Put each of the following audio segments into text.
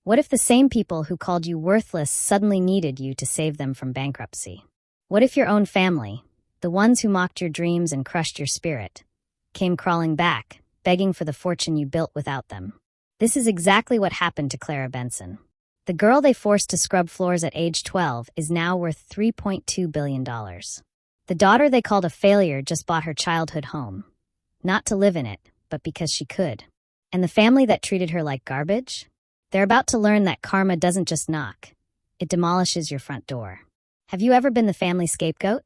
What if the same people who called you worthless suddenly needed you to save them from bankruptcy? What if your own family, the ones who mocked your dreams and crushed your spirit, came crawling back, begging for the fortune you built without them? This is exactly what happened to Clara Benson. The girl they forced to scrub floors at age 12 is now worth $3.2 billion. The daughter they called a failure just bought her childhood home. Not to live in it, but because she could. And the family that treated her like garbage? They're about to learn that karma doesn't just knock. It demolishes your front door. Have you ever been the family scapegoat?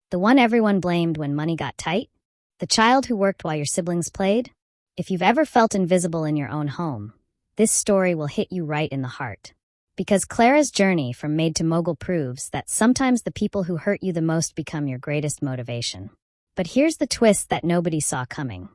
The one everyone blamed when money got tight? The child who worked while your siblings played? If you've ever felt invisible in your own home, this story will hit you right in the heart. Because Clara's journey from maid to mogul proves that sometimes the people who hurt you the most become your greatest motivation. But here's the twist that nobody saw coming.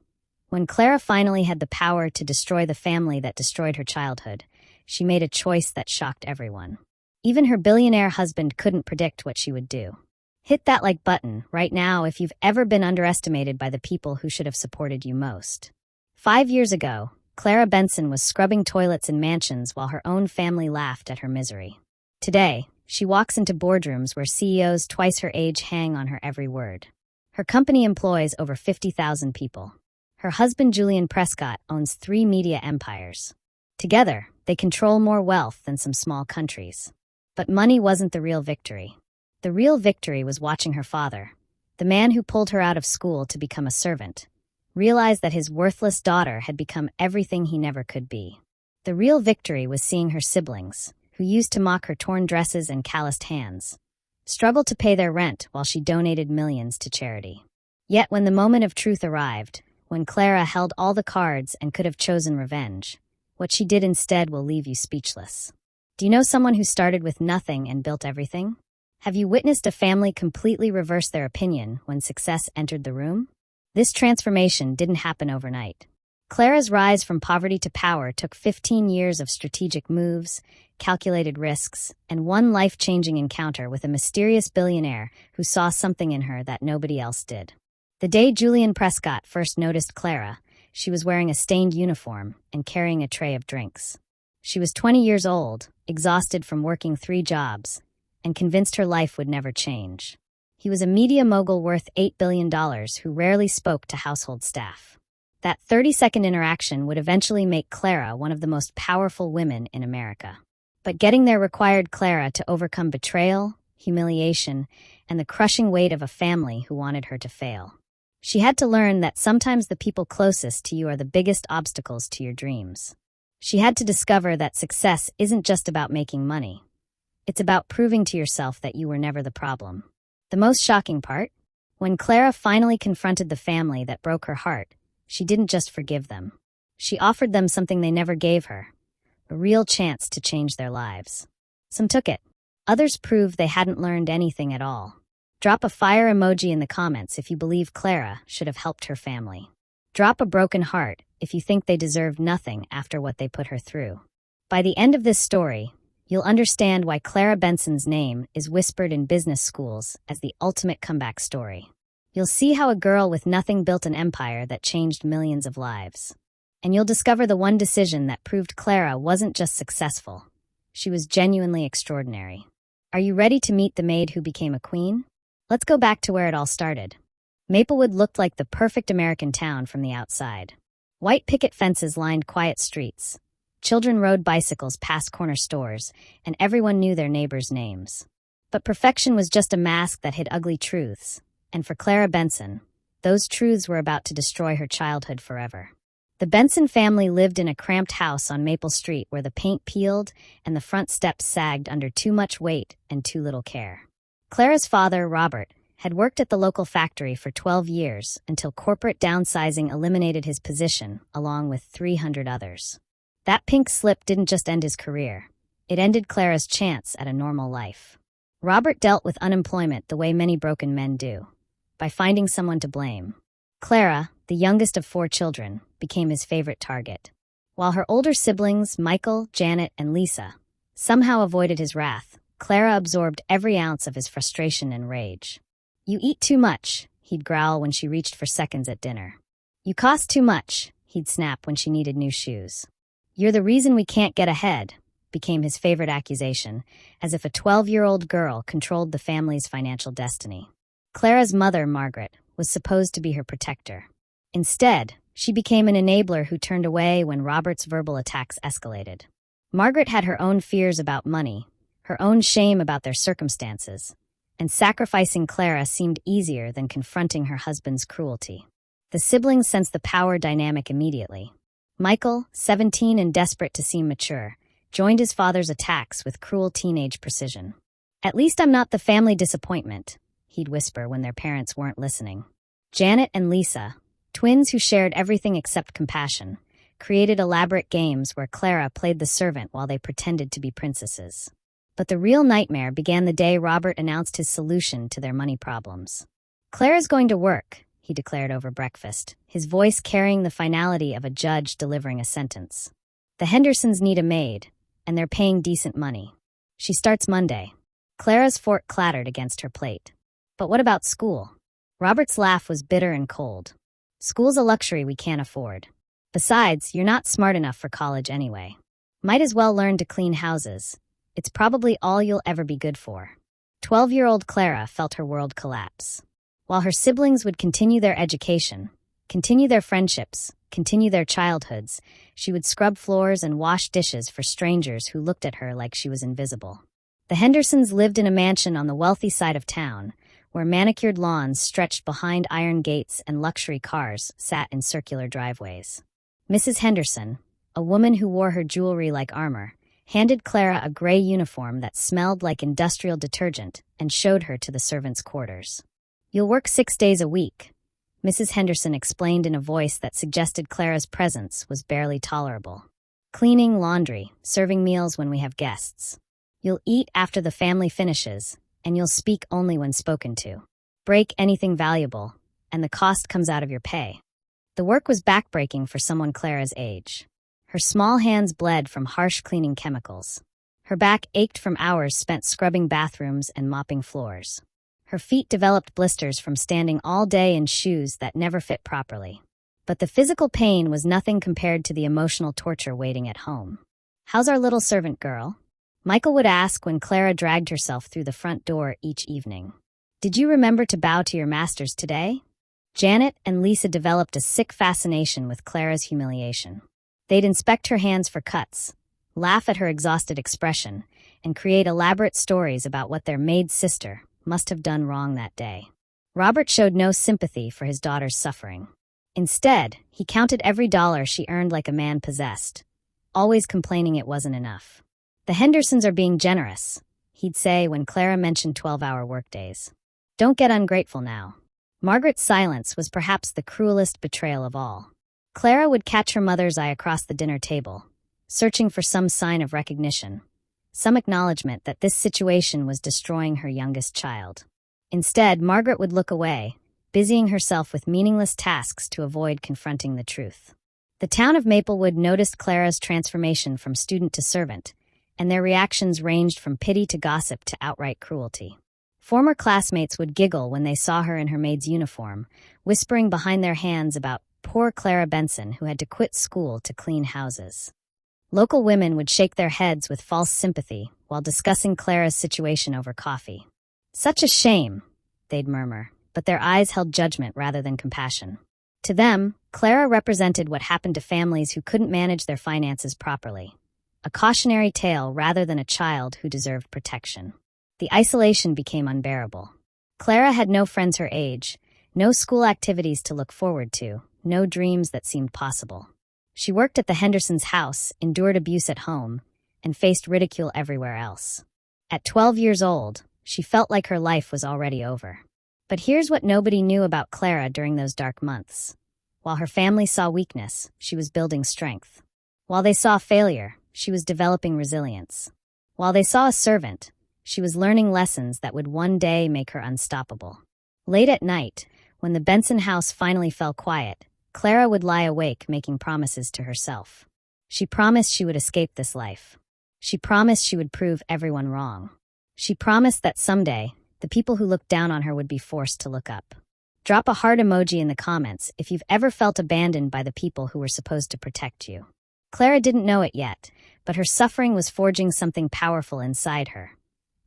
When Clara finally had the power to destroy the family that destroyed her childhood, she made a choice that shocked everyone. Even her billionaire husband couldn't predict what she would do. Hit that like button right now if you've ever been underestimated by the people who should have supported you most. 5 years ago, Clara Benson was scrubbing toilets in mansions while her own family laughed at her misery. Today, she walks into boardrooms where CEOs twice her age hang on her every word. Her company employs over 50,000 people. Her husband Julian Prescott owns 3 media empires. Together, they control more wealth than some small countries. But money wasn't the real victory. The real victory was watching her father, the man who pulled her out of school to become a servant, realize that his worthless daughter had become everything he never could be. The real victory was seeing her siblings, who used to mock her torn dresses and calloused hands, struggle to pay their rent while she donated millions to charity. Yet when the moment of truth arrived, when Clara held all the cards and could have chosen revenge, what she did instead will leave you speechless. Do you know someone who started with nothing and built everything? Have you witnessed a family completely reverse their opinion when success entered the room? This transformation didn't happen overnight. Clara's rise from poverty to power took 15 years of strategic moves, calculated risks, and one life-changing encounter with a mysterious billionaire who saw something in her that nobody else did. The day Julian Prescott first noticed Clara, she was wearing a stained uniform and carrying a tray of drinks. She was 20 years old, exhausted from working 3 jobs, and convinced her life would never change. He was a media mogul worth $8 billion who rarely spoke to household staff. That 30-second interaction would eventually make Clara one of the most powerful women in America. But getting there required Clara to overcome betrayal, humiliation, and the crushing weight of a family who wanted her to fail. She had to learn that sometimes the people closest to you are the biggest obstacles to your dreams. She had to discover that success isn't just about making money. It's about proving to yourself that you were never the problem. The most shocking part? When Clara finally confronted the family that broke her heart, she didn't just forgive them. She offered them something they never gave her, a real chance to change their lives. Some took it. Others proved they hadn't learned anything at all. Drop a fire emoji in the comments if you believe Clara should have helped her family. Drop a broken heart if you think they deserved nothing after what they put her through. By the end of this story, you'll understand why Clara Benson's name is whispered in business schools as the ultimate comeback story. You'll see how a girl with nothing built an empire that changed millions of lives. And you'll discover the one decision that proved Clara wasn't just successful. She was genuinely extraordinary. Are you ready to meet the maid who became a queen? Let's go back to where it all started. Maplewood looked like the perfect American town from the outside. White picket fences lined quiet streets. Children rode bicycles past corner stores, and everyone knew their neighbors' names. But perfection was just a mask that hid ugly truths, and for Clara Benson, those truths were about to destroy her childhood forever. The Benson family lived in a cramped house on Maple Street where the paint peeled and the front steps sagged under too much weight and too little care. Clara's father, Robert, had worked at the local factory for 12 years until corporate downsizing eliminated his position, along with 300 others. That pink slip didn't just end his career. It ended Clara's chance at a normal life. Robert dealt with unemployment the way many broken men do, by finding someone to blame. Clara, the youngest of 4 children, became his favorite target. While her older siblings, Michael, Janet, and Lisa, somehow avoided his wrath, Clara absorbed every ounce of his frustration and rage. "You eat too much," he'd growl when she reached for seconds at dinner. "You cost too much," he'd snap when she needed new shoes. "You're the reason we can't get ahead," became his favorite accusation, as if a 12-year-old girl controlled the family's financial destiny. Clara's mother, Margaret, was supposed to be her protector. Instead, she became an enabler who turned away when Robert's verbal attacks escalated. Margaret had her own fears about money, her own shame about their circumstances, and sacrificing Clara seemed easier than confronting her husband's cruelty. The siblings sensed the power dynamic immediately. Michael, 17 and desperate to seem mature, joined his father's attacks with cruel teenage precision. "At least I'm not the family disappointment," he'd whisper when their parents weren't listening. Janet and Lisa, twins who shared everything except compassion, created elaborate games where Clara played the servant while they pretended to be princesses. But the real nightmare began the day Robert announced his solution to their money problems. "Clara's going to work," he declared over breakfast, his voice carrying the finality of a judge delivering a sentence. "The Hendersons need a maid, and they're paying decent money. She starts Monday." Clara's fork clattered against her plate. "But what about school?" Robert's laugh was bitter and cold. "School's a luxury we can't afford. Besides, you're not smart enough for college anyway. Might as well learn to clean houses. It's probably all you'll ever be good for." 12-year-old Clara felt her world collapse. While her siblings would continue their education, continue their friendships, continue their childhoods, she would scrub floors and wash dishes for strangers who looked at her like she was invisible. The Hendersons lived in a mansion on the wealthy side of town, where manicured lawns stretched behind iron gates and luxury cars sat in circular driveways. Mrs. Henderson, a woman who wore her jewelry like armor, handed Clara a gray uniform that smelled like industrial detergent and showed her to the servants' quarters. "You'll work 6 days a week," Mrs. Henderson explained in a voice that suggested Clara's presence was barely tolerable. "Cleaning, laundry, serving meals when we have guests. You'll eat after the family finishes, and you'll speak only when spoken to. Break anything valuable, and the cost comes out of your pay." The work was backbreaking for someone Clara's age. Her small hands bled from harsh cleaning chemicals. Her back ached from hours spent scrubbing bathrooms and mopping floors. Her feet developed blisters from standing all day in shoes that never fit properly. But the physical pain was nothing compared to the emotional torture waiting at home. "How's our little servant girl?" Michael would ask when Clara dragged herself through the front door each evening. "Did you remember to bow to your masters today?" Janet and Lisa developed a sick fascination with Clara's humiliation. They'd inspect her hands for cuts, laugh at her exhausted expression, and create elaborate stories about what their maid sister must have done wrong that day. Robert showed no sympathy for his daughter's suffering. Instead, he counted every dollar she earned like a man possessed, always complaining it wasn't enough. "The Hendersons are being generous," he'd say when Clara mentioned 12-hour workdays. "Don't get ungrateful now." Margaret's silence was perhaps the cruelest betrayal of all. Clara would catch her mother's eye across the dinner table, searching for some sign of recognition, some acknowledgement that this situation was destroying her youngest child. Instead, Margaret would look away, busying herself with meaningless tasks to avoid confronting the truth. The town of Maplewood noticed Clara's transformation from student to servant, and their reactions ranged from pity to gossip to outright cruelty. Former classmates would giggle when they saw her in her maid's uniform, whispering behind their hands about poor Clara Benson who had to quit school to clean houses. Local women would shake their heads with false sympathy while discussing Clara's situation over coffee. "Such a shame," they'd murmur, but their eyes held judgment rather than compassion. To them, Clara represented what happened to families who couldn't manage their finances properly. A cautionary tale rather than a child who deserved protection. The isolation became unbearable. Clara had no friends her age, no school activities to look forward to, no dreams that seemed possible. She worked at the Hendersons' house, endured abuse at home, and faced ridicule everywhere else. At 12 years old, she felt like her life was already over. But here's what nobody knew about Clara during those dark months. While her family saw weakness, she was building strength. While they saw failure, she was developing resilience. While they saw a servant, she was learning lessons that would one day make her unstoppable. Late at night, when the Benson house finally fell quiet, Clara would lie awake making promises to herself. She promised she would escape this life. She promised she would prove everyone wrong. She promised that someday, the people who looked down on her would be forced to look up. Drop a heart emoji in the comments if you've ever felt abandoned by the people who were supposed to protect you. Clara didn't know it yet, but but her suffering was forging something powerful inside her.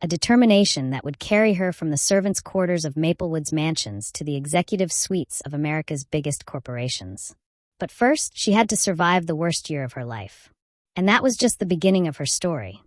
A determination that would carry her from the servants' quarters of Maplewood's mansions to the executive suites of America's biggest corporations. But first, she had to survive the worst year of her life. And that was just the beginning of her story.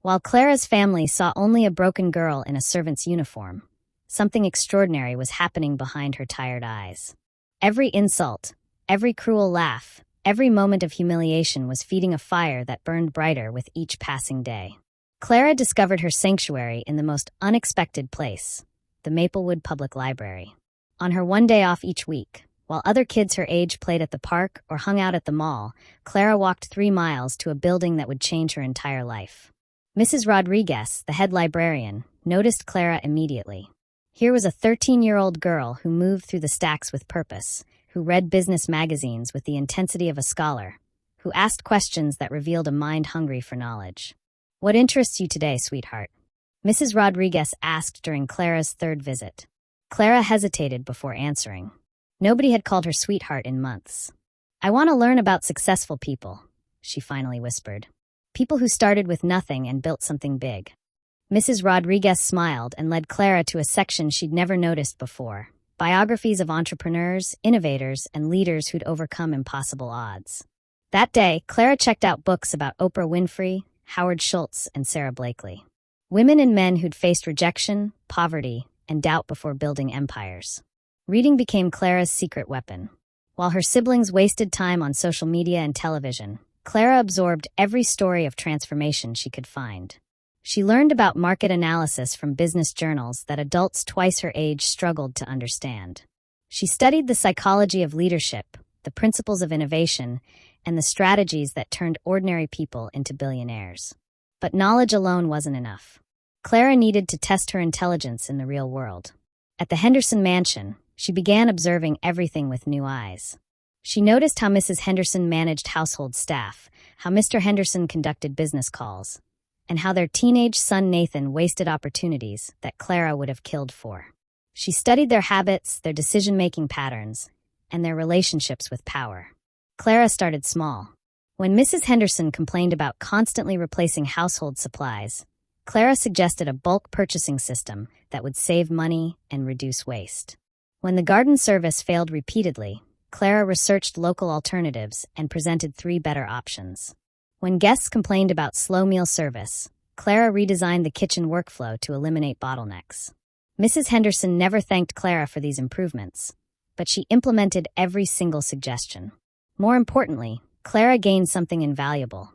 While Clara's family saw only a broken girl in a servant's uniform, something extraordinary was happening behind her tired eyes. Every insult, every cruel laugh, every moment of humiliation was feeding a fire that burned brighter with each passing day. Clara discovered her sanctuary in the most unexpected place, the Maplewood Public Library. On her one day off each week, while other kids her age played at the park or hung out at the mall, Clara walked 3 miles to a building that would change her entire life. Mrs. Rodriguez, the head librarian, noticed Clara immediately. Here was a 13-year-old girl who moved through the stacks with purpose, who read business magazines with the intensity of a scholar, who asked questions that revealed a mind hungry for knowledge. "What interests you today, sweetheart?" Mrs. Rodriguez asked during Clara's 3rd visit. Clara hesitated before answering. Nobody had called her sweetheart in months. "I want to learn about successful people," she finally whispered. "People who started with nothing and built something big." Mrs. Rodriguez smiled and led Clara to a section she'd never noticed before. Biographies of entrepreneurs, innovators, and leaders who'd overcome impossible odds. That day, Clara checked out books about Oprah Winfrey, Howard Schultz, and Sarah Blakely. Women and men who'd faced rejection, poverty, and doubt before building empires. Reading became Clara's secret weapon. While her siblings wasted time on social media and television, Clara absorbed every story of transformation she could find. She learned about market analysis from business journals that adults twice her age struggled to understand. She studied the psychology of leadership, the principles of innovation, and the strategies that turned ordinary people into billionaires. But knowledge alone wasn't enough. Clara needed to test her intelligence in the real world. At the Henderson mansion, she began observing everything with new eyes. She noticed how Mrs. Henderson managed household staff, how Mr. Henderson conducted business calls, and how their teenage son Nathan wasted opportunities that Clara would have killed for. She studied their habits, their decision-making patterns, and their relationships with power. Clara started small. When Mrs. Henderson complained about constantly replacing household supplies, Clara suggested a bulk purchasing system that would save money and reduce waste. When the garden service failed repeatedly, Clara researched local alternatives and presented 3 better options. When guests complained about slow meal service, Clara redesigned the kitchen workflow to eliminate bottlenecks. Mrs. Henderson never thanked Clara for these improvements, but she implemented every single suggestion. More importantly, Clara gained something invaluable: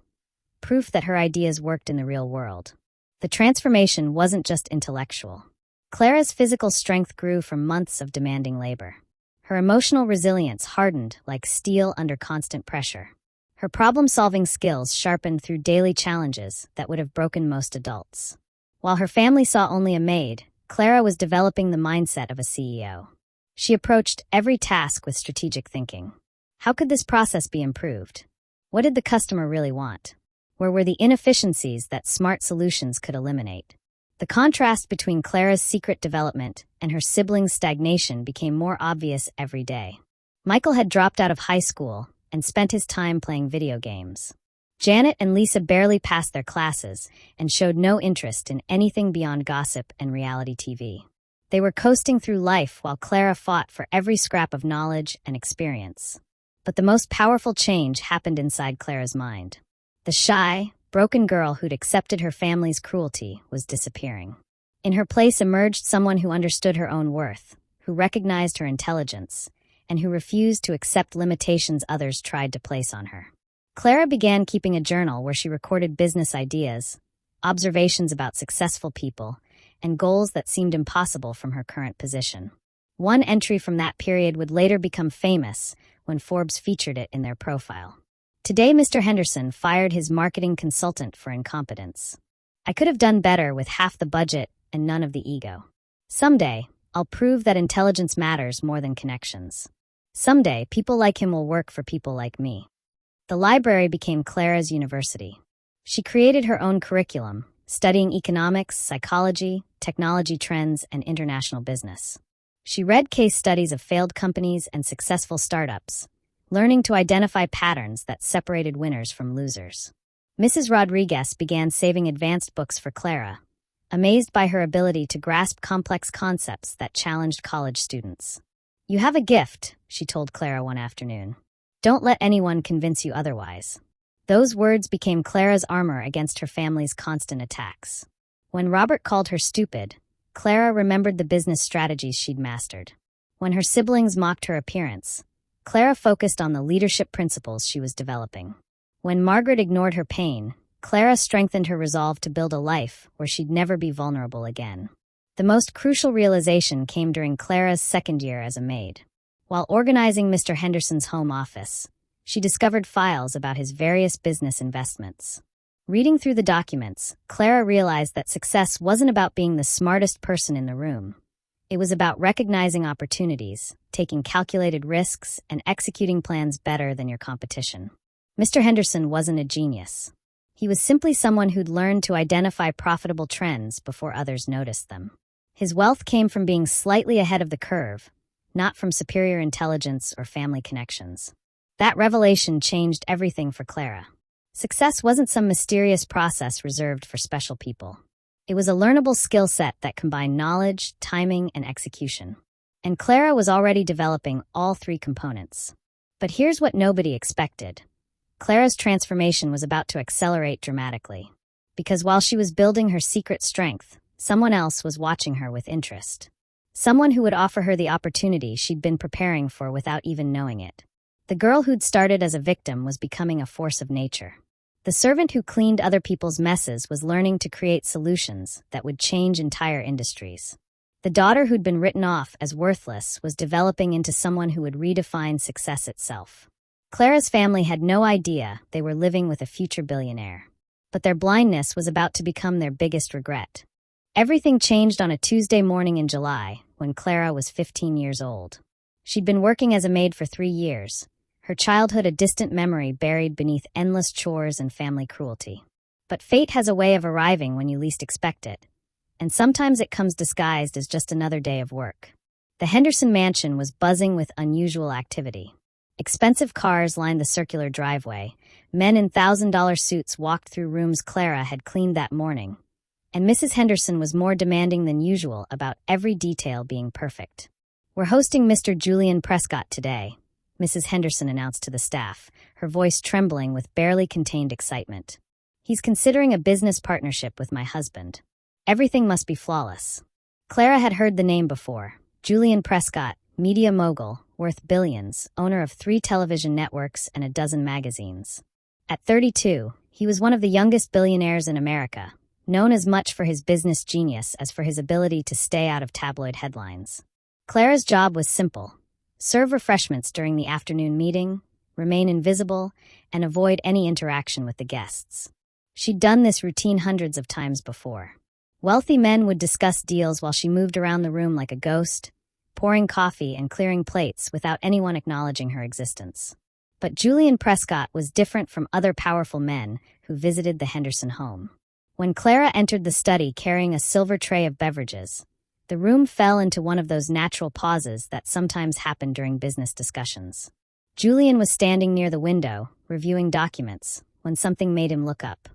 proof that her ideas worked in the real world. The transformation wasn't just intellectual. Clara's physical strength grew from months of demanding labor. Her emotional resilience hardened like steel under constant pressure. Her problem-solving skills sharpened through daily challenges that would have broken most adults. While her family saw only a maid, Clara was developing the mindset of a CEO. She approached every task with strategic thinking. How could this process be improved? What did the customer really want? Where were the inefficiencies that smart solutions could eliminate? The contrast between Clara's secret development and her siblings' stagnation became more obvious every day. Michael had dropped out of high school and spent his time playing video games. Janet and Lisa barely passed their classes and showed no interest in anything beyond gossip and reality TV. They were coasting through life while Clara fought for every scrap of knowledge and experience. But the most powerful change happened inside Clara's mind. The shy, broken girl who'd accepted her family's cruelty was disappearing. In her place emerged someone who understood her own worth, who recognized her intelligence, and who refused to accept limitations others tried to place on her. Clara began keeping a journal where she recorded business ideas, observations about successful people, and goals that seemed impossible from her current position. One entry from that period would later become famous when Forbes featured it in their profile. Today, Mr. Henderson fired his marketing consultant for incompetence. "I could have done better with half the budget and none of the ego. Someday, I'll prove that intelligence matters more than connections. Someday, people like him will work for people like me." The library became Clara's university. She created her own curriculum, studying economics, psychology, technology trends, and international business. She read case studies of failed companies and successful startups, learning to identify patterns that separated winners from losers. Mrs. Rodriguez began saving advanced books for Clara, amazed by her ability to grasp complex concepts that challenged college students. "You have a gift," she told Clara one afternoon. "Don't let anyone convince you otherwise." Those words became Clara's armor against her family's constant attacks. When Robert called her stupid, Clara remembered the business strategies she'd mastered. When her siblings mocked her appearance, Clara focused on the leadership principles she was developing. When Margaret ignored her pain, Clara strengthened her resolve to build a life where she'd never be vulnerable again. The most crucial realization came during Clara's second year as a maid. While organizing Mr. Henderson's home office, she discovered files about his various business investments. Reading through the documents, Clara realized that success wasn't about being the smartest person in the room. It was about recognizing opportunities, taking calculated risks, and executing plans better than your competition. Mr. Henderson wasn't a genius. He was simply someone who'd learned to identify profitable trends before others noticed them. His wealth came from being slightly ahead of the curve, not from superior intelligence or family connections. That revelation changed everything for Clara. Success wasn't some mysterious process reserved for special people. It was a learnable skill set that combined knowledge, timing, and execution. And Clara was already developing all three components. But here's what nobody expected. Clara's transformation was about to accelerate dramatically. Because while she was building her secret strength, someone else was watching her with interest. Someone who would offer her the opportunity she'd been preparing for without even knowing it. The girl who'd started as a victim was becoming a force of nature. The servant who cleaned other people's messes was learning to create solutions that would change entire industries. The daughter who'd been written off as worthless was developing into someone who would redefine success itself. Clara's family had no idea they were living with a future billionaire. But their blindness was about to become their biggest regret. Everything changed on a Tuesday morning in July, when Clara was 15 years old. She'd been working as a maid for 3 years, her childhood a distant memory buried beneath endless chores and family cruelty. But fate has a way of arriving when you least expect it, and sometimes it comes disguised as just another day of work. The Henderson mansion was buzzing with unusual activity. Expensive cars lined the circular driveway. Men in $1,000 suits walked through rooms Clara had cleaned that morning. And Mrs. Henderson was more demanding than usual about every detail being perfect. "We're hosting Mr. Julian Prescott today," Mrs. Henderson announced to the staff, her voice trembling with barely contained excitement. "He's considering a business partnership with my husband. Everything must be flawless." Clara had heard the name before. Julian Prescott, media mogul, worth billions, owner of 3 television networks and a dozen magazines. At 32, he was one of the youngest billionaires in America, known as much for his business genius as for his ability to stay out of tabloid headlines. Clara's job was simple: serve refreshments during the afternoon meeting, remain invisible, and avoid any interaction with the guests. She'd done this routine hundreds of times before. Wealthy men would discuss deals while she moved around the room like a ghost, pouring coffee and clearing plates without anyone acknowledging her existence. But Julian Prescott was different from other powerful men who visited the Henderson home. When Clara entered the study carrying a silver tray of beverages, the room fell into one of those natural pauses that sometimes happen during business discussions. Julian was standing near the window, reviewing documents, when something made him look up.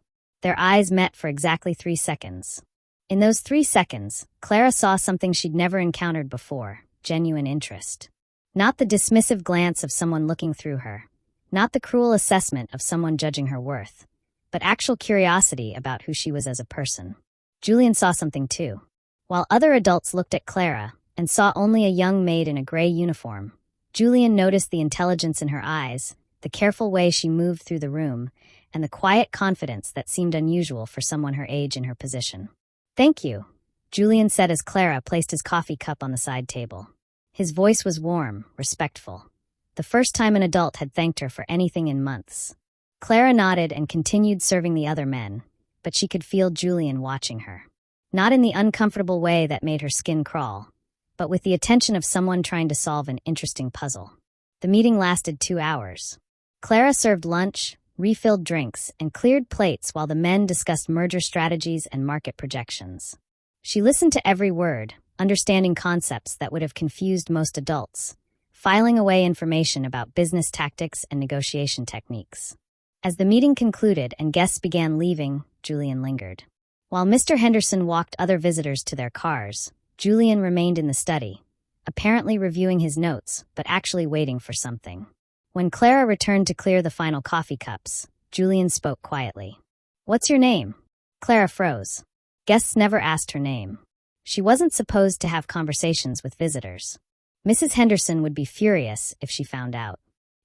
Their eyes met for exactly 3 seconds. In those 3 seconds, Clara saw something she'd never encountered before: genuine interest. Not the dismissive glance of someone looking through her, not the cruel assessment of someone judging her worth, but actual curiosity about who she was as a person. Julian saw something too. While other adults looked at Clara and saw only a young maid in a gray uniform, Julian noticed the intelligence in her eyes, the careful way she moved through the room, and the quiet confidence that seemed unusual for someone her age and her position. "Thank you," Julian said as Clara placed his coffee cup on the side table. His voice was warm, respectful. The first time an adult had thanked her for anything in months. Clara nodded and continued serving the other men, but she could feel Julian watching her. Not in the uncomfortable way that made her skin crawl, but with the attention of someone trying to solve an interesting puzzle. The meeting lasted 2 hours. Clara served lunch, refilled drinks, and cleared plates while the men discussed merger strategies and market projections. She listened to every word, understanding concepts that would have confused most adults, filing away information about business tactics and negotiation techniques. As the meeting concluded and guests began leaving, Julian lingered. While Mr. Henderson walked other visitors to their cars, Julian remained in the study, apparently reviewing his notes, but actually waiting for something. When Clara returned to clear the final coffee cups, Julian spoke quietly. "What's your name?" Clara froze. Guests never asked her name. She wasn't supposed to have conversations with visitors. Mrs. Henderson would be furious if she found out.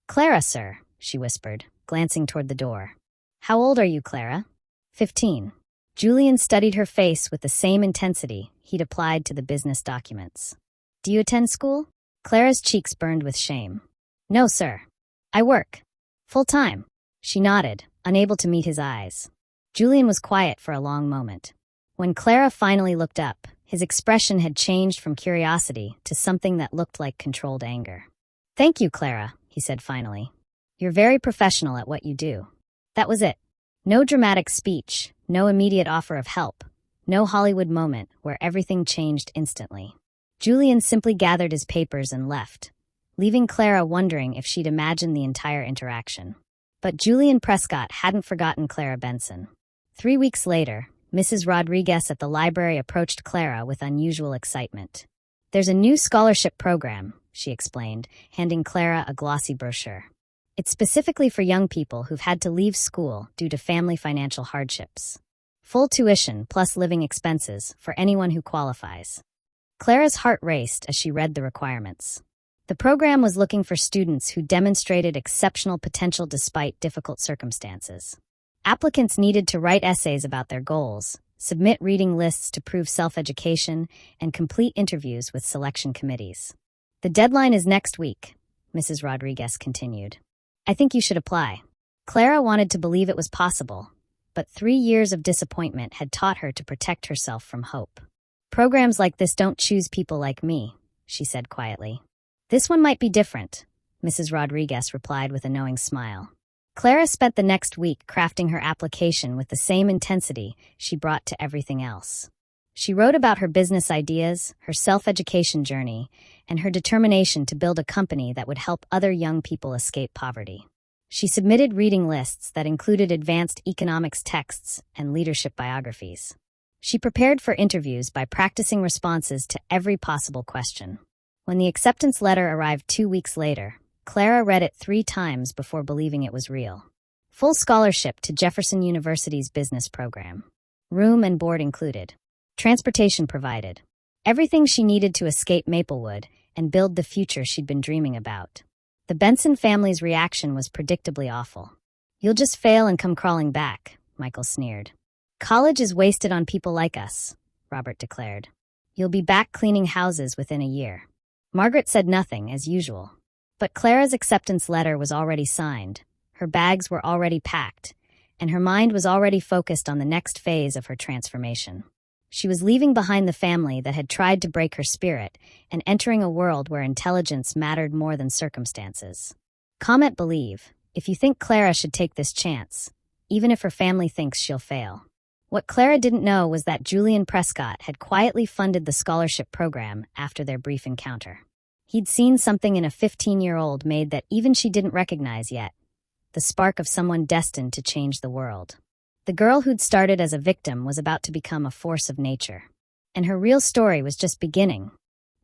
"Clara, sir," she whispered, glancing toward the door. "How old are you, Clara?" 15. Julian studied her face with the same intensity he'd applied to the business documents. "Do you attend school?" Clara's cheeks burned with shame. "No, sir. I work. Full-time." She nodded, unable to meet his eyes. Julian was quiet for a long moment. When Clara finally looked up, his expression had changed from curiosity to something that looked like controlled anger. "Thank you, Clara," he said finally. "You're very professional at what you do." That was it. No dramatic speech, no immediate offer of help, no Hollywood moment where everything changed instantly. Julian simply gathered his papers and left, leaving Clara wondering if she'd imagined the entire interaction. But Julian Prescott hadn't forgotten Clara Benson. 3 weeks later, Mrs. Rodriguez at the library approached Clara with unusual excitement. "There's a new scholarship program," she explained, handing Clara a glossy brochure. "It's specifically for young people who've had to leave school due to family financial hardships. Full tuition plus living expenses for anyone who qualifies." Clara's heart raced as she read the requirements. The program was looking for students who demonstrated exceptional potential despite difficult circumstances. Applicants needed to write essays about their goals, submit reading lists to prove self-education, and complete interviews with selection committees. "The deadline is next week," Mrs. Rodriguez continued. "I think you should apply." Clara wanted to believe it was possible, but 3 years of disappointment had taught her to protect herself from hope. "Programs like this don't choose people like me," she said quietly. "This one might be different," Mrs. Rodriguez replied with a knowing smile. Clara spent the next week crafting her application with the same intensity she brought to everything else. She wrote about her business ideas, her self-education journey, and her determination to build a company that would help other young people escape poverty. She submitted reading lists that included advanced economics texts and leadership biographies. She prepared for interviews by practicing responses to every possible question. When the acceptance letter arrived 2 weeks later, Clara read it 3 times before believing it was real. Full scholarship to Jefferson University's business program. Room and board included. Transportation provided. Everything she needed to escape Maplewood and build the future she'd been dreaming about. The Benson family's reaction was predictably awful. "You'll just fail and come crawling back," Michael sneered. "College is wasted on people like us," Robert declared. "You'll be back cleaning houses within a year." Margaret said nothing, as usual. But Clara's acceptance letter was already signed, her bags were already packed, and her mind was already focused on the next phase of her transformation. She was leaving behind the family that had tried to break her spirit and entering a world where intelligence mattered more than circumstances. Comment believe, if you think Clara should take this chance, even if her family thinks she'll fail. What Clara didn't know was that Julian Prescott had quietly funded the scholarship program after their brief encounter. He'd seen something in a 15-year-old Maid that even she didn't recognize yet, the spark of someone destined to change the world. The girl who'd started as a victim was about to become a force of nature. And her real story was just beginning.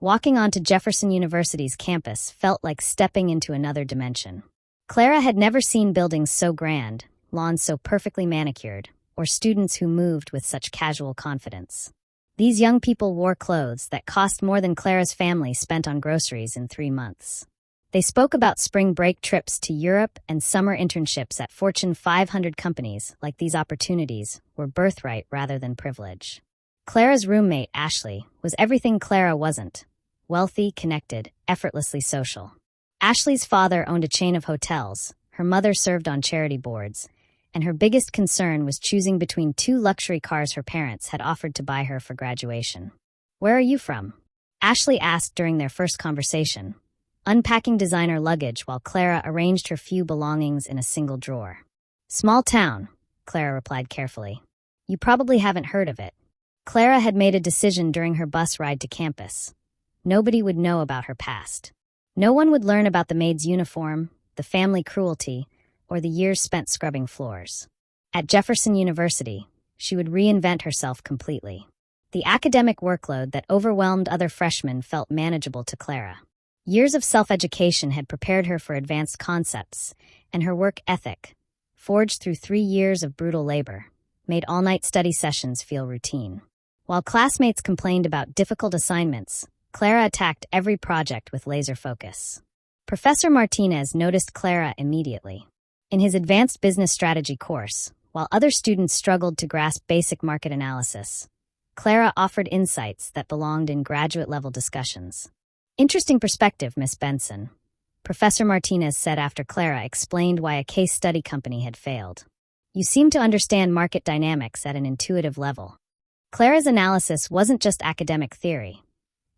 Walking onto Jefferson University's campus felt like stepping into another dimension. Clara had never seen buildings so grand, lawns so perfectly manicured, or students who moved with such casual confidence. These young people wore clothes that cost more than Clara's family spent on groceries in 3 months. They spoke about spring break trips to Europe and summer internships at Fortune 500 companies like these opportunities were birthright rather than privilege. Clara's roommate, Ashley, was everything Clara wasn't: wealthy, connected, effortlessly social. Ashley's father owned a chain of hotels, her mother served on charity boards, and her biggest concern was choosing between 2 luxury cars her parents had offered to buy her for graduation. "Where are you from?" Ashley asked during their first conversation, unpacking designer luggage while Clara arranged her few belongings in a single drawer. "Small town," Clara replied carefully. "You probably haven't heard of it." Clara had made a decision during her bus ride to campus. Nobody would know about her past. No one would learn about the maid's uniform, the family cruelty, or the years spent scrubbing floors. At Jefferson University, she would reinvent herself completely. The academic workload that overwhelmed other freshmen felt manageable to Clara. Years of self-education had prepared her for advanced concepts, and her work ethic, forged through 3 years of brutal labor, made all-night study sessions feel routine. While classmates complained about difficult assignments, Clara attacked every project with laser focus. Professor Martinez noticed Clara immediately. In his advanced business strategy course, while other students struggled to grasp basic market analysis, Clara offered insights that belonged in graduate-level discussions. "Interesting perspective, Miss Benson," Professor Martinez said after Clara explained why a case study company had failed. "You seem to understand market dynamics at an intuitive level." Clara's analysis wasn't just academic theory.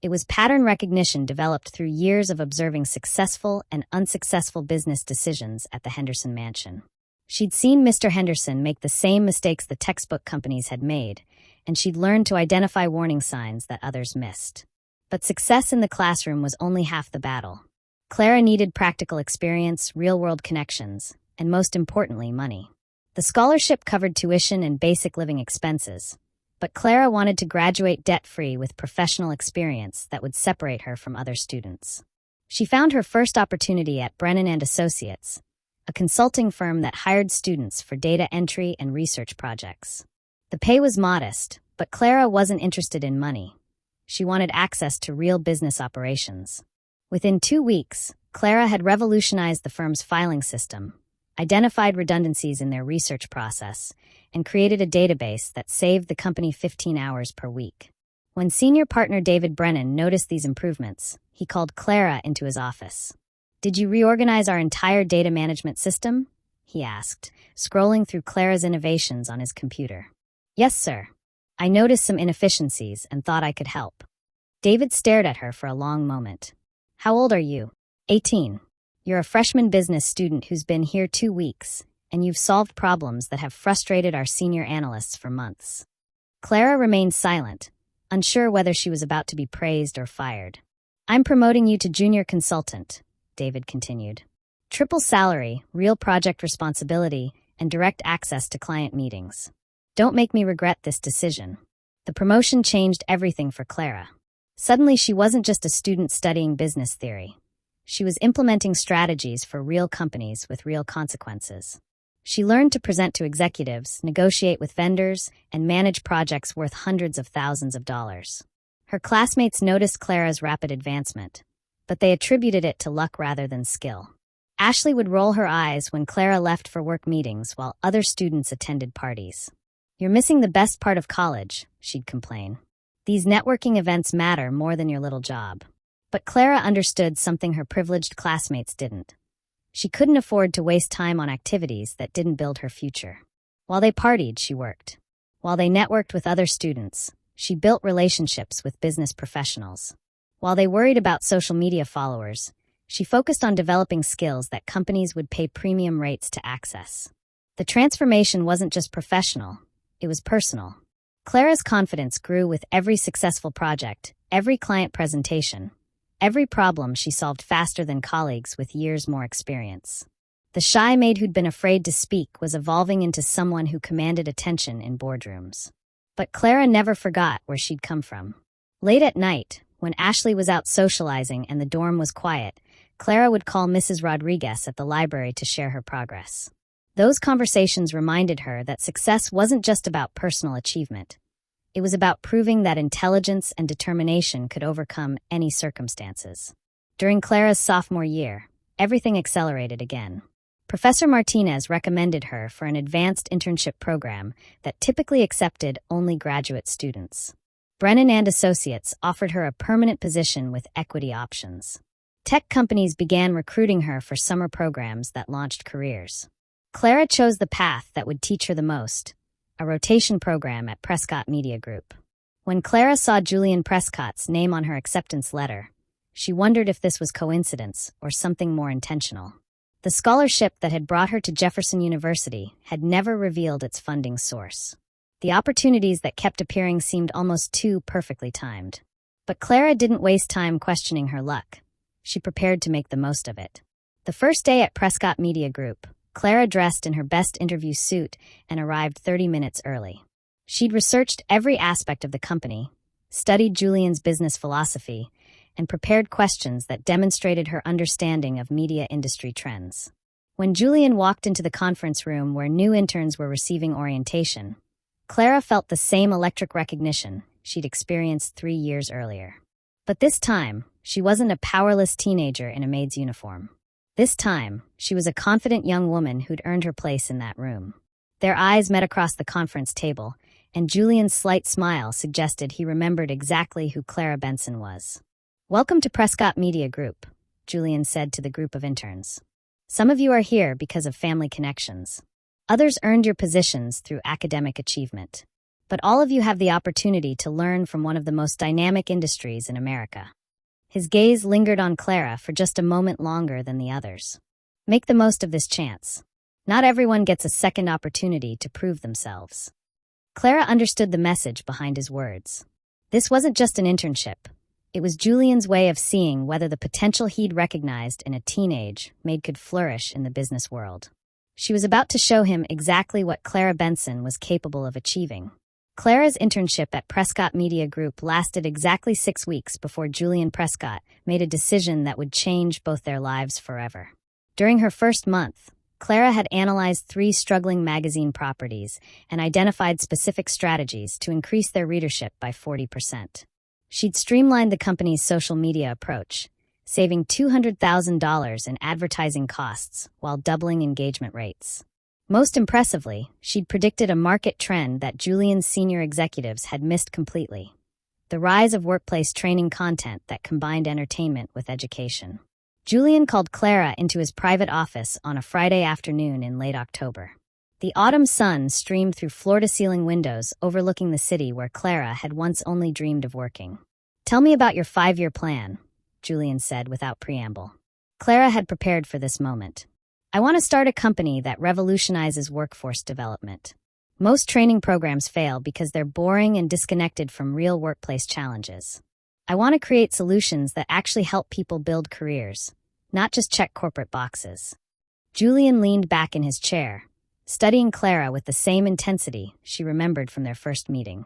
It was pattern recognition developed through years of observing successful and unsuccessful business decisions at the Henderson mansion. She'd seen Mr. Henderson make the same mistakes the textbook companies had made, and she'd learned to identify warning signs that others missed. But success in the classroom was only half the battle. Clara needed practical experience, real-world connections, and most importantly, money. The scholarship covered tuition and basic living expenses, but Clara wanted to graduate debt-free with professional experience that would separate her from other students. She found her first opportunity at Brennan and Associates, a consulting firm that hired students for data entry and research projects. The pay was modest, but Clara wasn't interested in money. She wanted access to real business operations. Within 2 weeks, Clara had revolutionized the firm's filing system, identified redundancies in their research process, and created a database that saved the company 15 hours per week. When senior partner David Brennan noticed these improvements, he called Clara into his office. "Did you reorganize our entire data management system?" he asked, scrolling through Clara's innovations on his computer. "Yes, sir. I noticed some inefficiencies and thought I could help." David stared at her for a long moment. "How old are you?" 18. "You're a freshman business student who's been here 2 weeks, and you've solved problems that have frustrated our senior analysts for months." Clara remained silent, unsure whether she was about to be praised or fired. "I'm promoting you to junior consultant," David continued. "Triple salary, real project responsibility, and direct access to client meetings. Don't make me regret this decision." The promotion changed everything for Clara. Suddenly, she wasn't just a student studying business theory. She was implementing strategies for real companies with real consequences. She learned to present to executives, negotiate with vendors, and manage projects worth hundreds of thousands of dollars. Her classmates noticed Clara's rapid advancement, but they attributed it to luck rather than skill. Ashley would roll her eyes when Clara left for work meetings while other students attended parties. "You're missing the best part of college," she'd complain. "These networking events matter more than your little job." But Clara understood something her privileged classmates didn't. She couldn't afford to waste time on activities that didn't build her future. While they partied, she worked. While they networked with other students, she built relationships with business professionals. While they worried about social media followers, she focused on developing skills that companies would pay premium rates to access. The transformation wasn't just professional, it was personal. Clara's confidence grew with every successful project, every client presentation, every problem she solved faster than colleagues with years more experience. The shy maid who'd been afraid to speak was evolving into someone who commanded attention in boardrooms. But Clara never forgot where she'd come from. Late at night, when Ashley was out socializing and the dorm was quiet, Clara would call Mrs. Rodriguez at the library to share her progress. Those conversations reminded her that success wasn't just about personal achievement. It was about proving that intelligence and determination could overcome any circumstances. During Clara's sophomore year, everything accelerated again. Professor Martinez recommended her for an advanced internship program that typically accepted only graduate students. Brennan and Associates offered her a permanent position with equity options. Tech companies began recruiting her for summer programs that launched careers. Clara chose the path that would teach her the most, a rotation program at Prescott Media Group. When Clara saw Julian Prescott's name on her acceptance letter, she wondered if this was coincidence or something more intentional. The scholarship that had brought her to Jefferson University had never revealed its funding source. The opportunities that kept appearing seemed almost too perfectly timed. But Clara didn't waste time questioning her luck. She prepared to make the most of it. The first day at Prescott Media Group, Clara dressed in her best interview suit and arrived 30 minutes early. She'd researched every aspect of the company, studied Julian's business philosophy, and prepared questions that demonstrated her understanding of media industry trends. When Julian walked into the conference room where new interns were receiving orientation, Clara felt the same electric recognition she'd experienced 3 years earlier. But this time, she wasn't a powerless teenager in a maid's uniform. This time, she was a confident young woman who'd earned her place in that room. Their eyes met across the conference table, and Julian's slight smile suggested he remembered exactly who Clara Benson was. "Welcome to Prescott Media Group," Julian said to the group of interns. "Some of you are here because of family connections. Others earned your positions through academic achievement. But all of you have the opportunity to learn from one of the most dynamic industries in America." His gaze lingered on Clara for just a moment longer than the others. "Make the most of this chance. Not everyone gets a second opportunity to prove themselves." Clara understood the message behind his words. This wasn't just an internship. It was Julian's way of seeing whether the potential he'd recognized in a teenage maid could flourish in the business world. She was about to show him exactly what Clara Benson was capable of achieving. Clara's internship at Prescott Media Group lasted exactly 6 weeks before Julian Prescott made a decision that would change both their lives forever. During her first month, Clara had analyzed 3 struggling magazine properties and identified specific strategies to increase their readership by 40%. She'd streamlined the company's social media approach, saving $200,000 in advertising costs while doubling engagement rates. Most impressively, she'd predicted a market trend that Julian's senior executives had missed completely: the rise of workplace training content that combined entertainment with education. Julian called Clara into his private office on a Friday afternoon in late October. The autumn sun streamed through floor-to-ceiling windows overlooking the city where Clara had once only dreamed of working. "Tell me about your 5-year plan," Julian said without preamble. Clara had prepared for this moment. "I want to start a company that revolutionizes workforce development. Most training programs fail because they're boring and disconnected from real workplace challenges. I want to create solutions that actually help people build careers, not just check corporate boxes." Julian leaned back in his chair, studying Clara with the same intensity she remembered from their first meeting.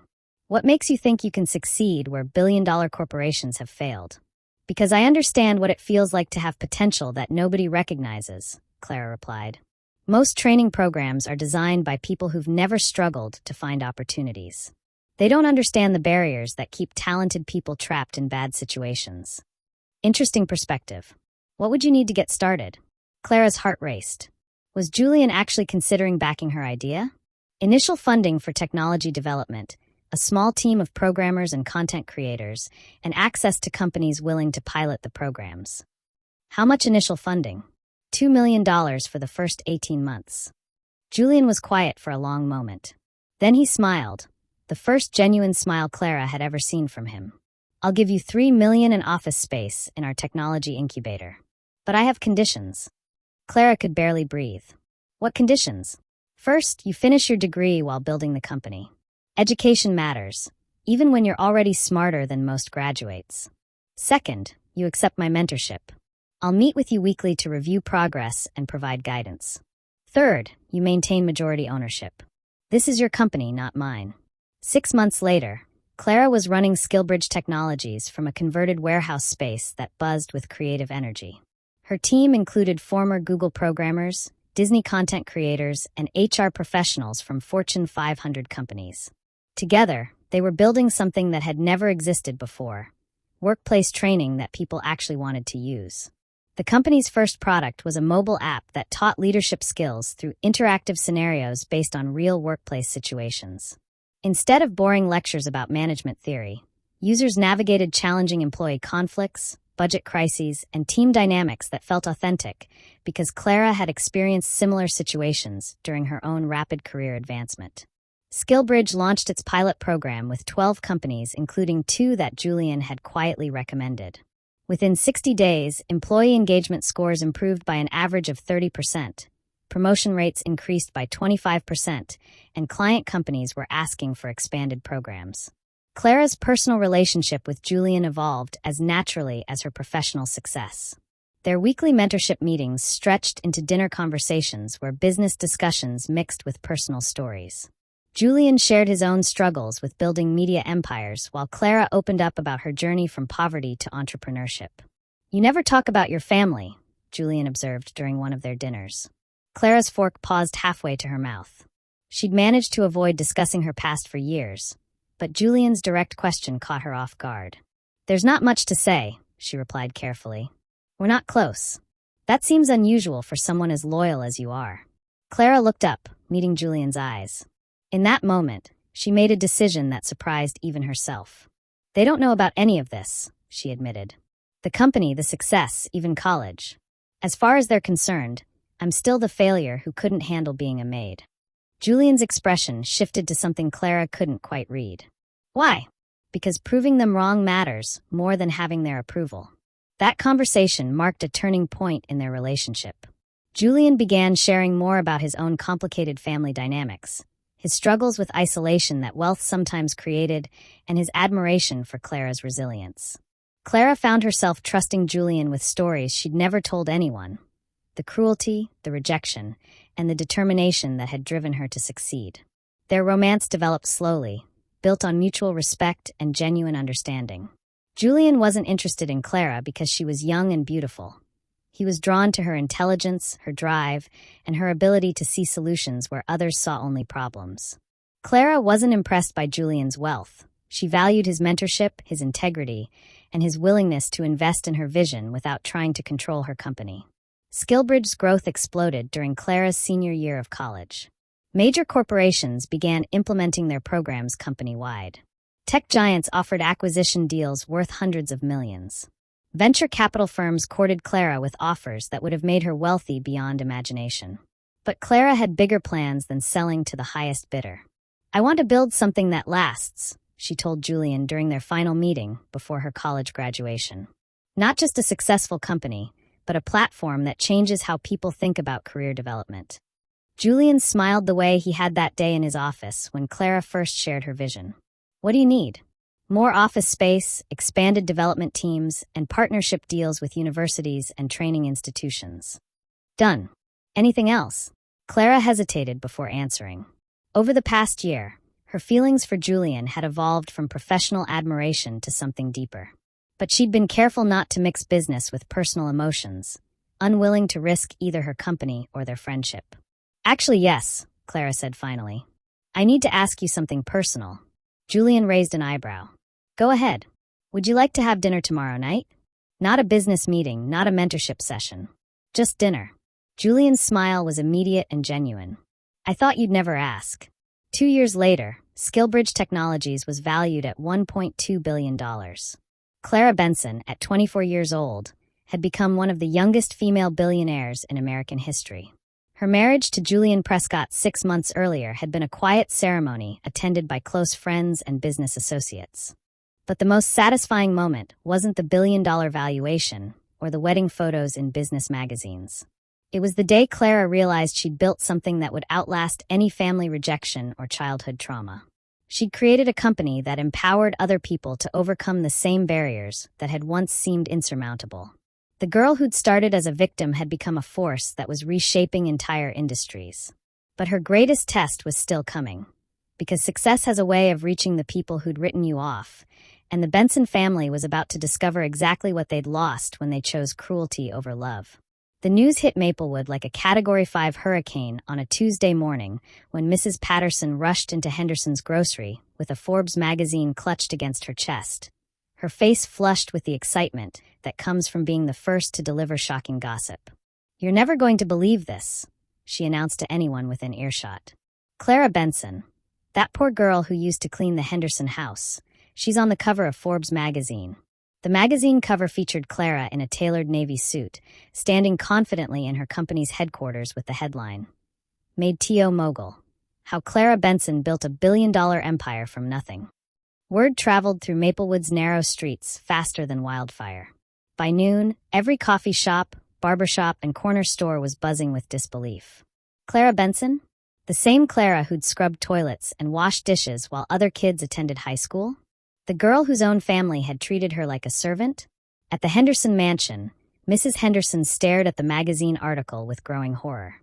"What makes you think you can succeed where billion-dollar corporations have failed?" "Because I understand what it feels like to have potential that nobody recognizes," Clara replied. "Most training programs are designed by people who've never struggled to find opportunities. They don't understand the barriers that keep talented people trapped in bad situations." Interesting perspective. What would you need to get started? Clara's heart raced. Was Julian actually considering backing her idea? Initial funding for technology development, a small team of programmers and content creators, and access to companies willing to pilot the programs. How much initial funding? $2 million for the first 18 months. Julian was quiet for a long moment. Then he smiled, the first genuine smile Clara had ever seen from him. "I'll give you $3 million in office space in our technology incubator. But I have conditions." Clara could barely breathe. "What conditions?" "First, you finish your degree while building the company. Education matters, even when you're already smarter than most graduates. Second, you accept my mentorship. I'll meet with you weekly to review progress and provide guidance. Third, you maintain majority ownership. This is your company, not mine." 6 months later, Clara was running SkillBridge Technologies from a converted warehouse space that buzzed with creative energy. Her team included former Google programmers, Disney content creators, and HR professionals from Fortune 500 companies. Together, they were building something that had never existed before: workplace training that people actually wanted to use. The company's first product was a mobile app that taught leadership skills through interactive scenarios based on real workplace situations. Instead of boring lectures about management theory, users navigated challenging employee conflicts, budget crises, and team dynamics that felt authentic because Clara had experienced similar situations during her own rapid career advancement. SkillBridge launched its pilot program with 12 companies, including 2 that Julian had quietly recommended. Within 60 days, employee engagement scores improved by an average of 30%. Promotion rates increased by 25%, and client companies were asking for expanded programs. Clara's personal relationship with Julian evolved as naturally as her professional success. Their weekly mentorship meetings stretched into dinner conversations where business discussions mixed with personal stories. Julian shared his own struggles with building media empires, while Clara opened up about her journey from poverty to entrepreneurship. "You never talk about your family," Julian observed during one of their dinners. Clara's fork paused halfway to her mouth. She'd managed to avoid discussing her past for years, but Julian's direct question caught her off guard. "There's not much to say," she replied carefully. "We're not close." "That seems unusual for someone as loyal as you are." Clara looked up, meeting Julian's eyes. In that moment, she made a decision that surprised even herself. "They don't know about any of this," she admitted. "The company, the success, even college. As far as they're concerned, I'm still the failure who couldn't handle being a maid." Julian's expression shifted to something Clara couldn't quite read. "Why?" "Because proving them wrong matters more than having their approval." That conversation marked a turning point in their relationship. Julian began sharing more about his own complicated family dynamics, his struggles with isolation that wealth sometimes created, and his admiration for Clara's resilience. Clara found herself trusting Julian with stories she'd never told anyone: the cruelty, the rejection, and the determination that had driven her to succeed. Their romance developed slowly, built on mutual respect and genuine understanding. Julian wasn't interested in Clara because she was young and beautiful. He was drawn to her intelligence, her drive, and her ability to see solutions where others saw only problems. Clara wasn't impressed by Julian's wealth. She valued his mentorship, his integrity, and his willingness to invest in her vision without trying to control her company. Skillbridge's growth exploded during Clara's senior year of college. Major corporations began implementing their programs company-wide. Tech giants offered acquisition deals worth hundreds of millions. Venture capital firms courted Clara with offers that would have made her wealthy beyond imagination. But Clara had bigger plans than selling to the highest bidder. "I want to build something that lasts," she told Julian during their final meeting before her college graduation. "Not just a successful company, but a platform that changes how people think about career development." Julian smiled the way he had that day in his office when Clara first shared her vision. "What do you need?" "More office space, expanded development teams, and partnership deals with universities and training institutions." "Done. Anything else?" Clara hesitated before answering. Over the past year, her feelings for Julian had evolved from professional admiration to something deeper. But she'd been careful not to mix business with personal emotions, unwilling to risk either her company or their friendship. "Actually, yes," Clara said finally. "I need to ask you something personal." Julian raised an eyebrow. "Go ahead. Would you like to have dinner tomorrow night?" "Not a business meeting, not a mentorship session. Just dinner." Julian's smile was immediate and genuine. "I thought you'd never ask." 2 years later, Skillbridge Technologies was valued at $1.2 billion. Clara Benson, at 24 years old, had become one of the youngest female billionaires in American history. Her marriage to Julian Prescott 6 months earlier had been a quiet ceremony attended by close friends and business associates. But the most satisfying moment wasn't the billion-dollar valuation or the wedding photos in business magazines. It was the day Clara realized she'd built something that would outlast any family rejection or childhood trauma. She'd created a company that empowered other people to overcome the same barriers that had once seemed insurmountable. The girl who'd started as a victim had become a force that was reshaping entire industries. But her greatest test was still coming, because success has a way of reaching the people who'd written you off, and the Benson family was about to discover exactly what they'd lost when they chose cruelty over love. The news hit Maplewood like a Category 5 hurricane on a Tuesday morning when Mrs. Patterson rushed into Henderson's grocery with a Forbes magazine clutched against her chest, her face flushed with the excitement that comes from being the first to deliver shocking gossip. "You're never going to believe this," she announced to anyone within earshot. "Clara Benson, that poor girl who used to clean the Henderson house, she's on the cover of Forbes magazine." The magazine cover featured Clara in a tailored navy suit, standing confidently in her company's headquarters with the headline, "Maid T.O. Mogul: How Clara Benson Built a Billion-Dollar Empire from Nothing." Word traveled through Maplewood's narrow streets faster than wildfire. By noon, every coffee shop, barbershop, and corner store was buzzing with disbelief. Clara Benson? The same Clara who'd scrubbed toilets and washed dishes while other kids attended high school? The girl whose own family had treated her like a servant? At the Henderson mansion, Mrs. Henderson stared at the magazine article with growing horror.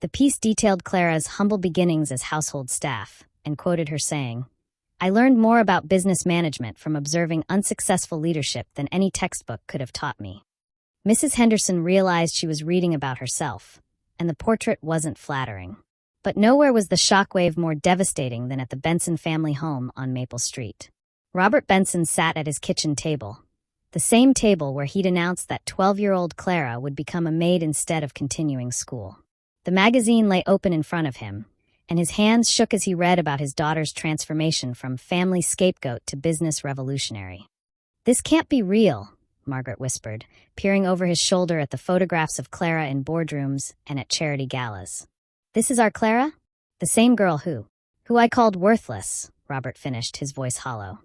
The piece detailed Clara's humble beginnings as household staff and quoted her saying, "I learned more about business management from observing unsuccessful leadership than any textbook could have taught me." Mrs. Henderson realized she was reading about herself, and the portrait wasn't flattering. But nowhere was the shockwave more devastating than at the Benson family home on Maple Street. Robert Benson sat at his kitchen table, the same table where he'd announced that 12-year-old Clara would become a maid instead of continuing school. The magazine lay open in front of him, and his hands shook as he read about his daughter's transformation from family scapegoat to business revolutionary. "This can't be real," Margaret whispered, peering over his shoulder at the photographs of Clara in boardrooms and at charity galas. "This is our Clara? The same girl who I called worthless," Robert finished, his voice hollow.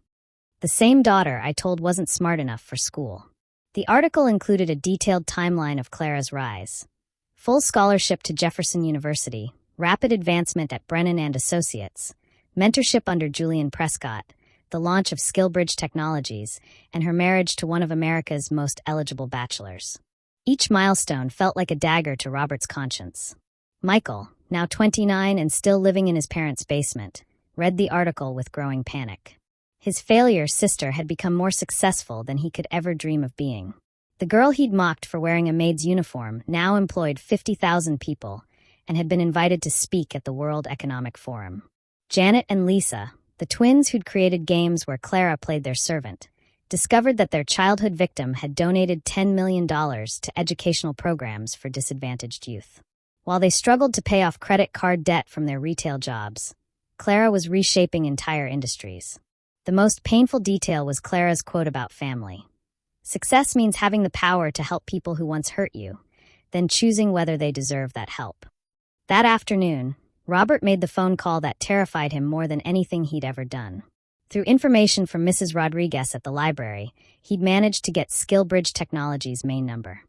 "The same daughter I told wasn't smart enough for school." The article included a detailed timeline of Clara's rise. Full scholarship to Jefferson University, rapid advancement at Brennan and Associates, mentorship under Julian Prescott, the launch of SkillBridge Technologies, and her marriage to one of America's most eligible bachelors. Each milestone felt like a dagger to Robert's conscience. Michael, now 29 and still living in his parents' basement, read the article with growing panic. His failure sister had become more successful than he could ever dream of being. The girl he'd mocked for wearing a maid's uniform now employed 50,000 people and had been invited to speak at the World Economic Forum. Janet and Lisa, the twins who'd created games where Clara played their servant, discovered that their childhood victim had donated $10 million to educational programs for disadvantaged youth. While they struggled to pay off credit card debt from their retail jobs, Clara was reshaping entire industries. The most painful detail was Clara's quote about family. "Success means having the power to help people who once hurt you, then choosing whether they deserve that help." That afternoon, Robert made the phone call that terrified him more than anything he'd ever done. Through information from Mrs. Rodriguez at the library, he'd managed to get SkillBridge Technologies' main number.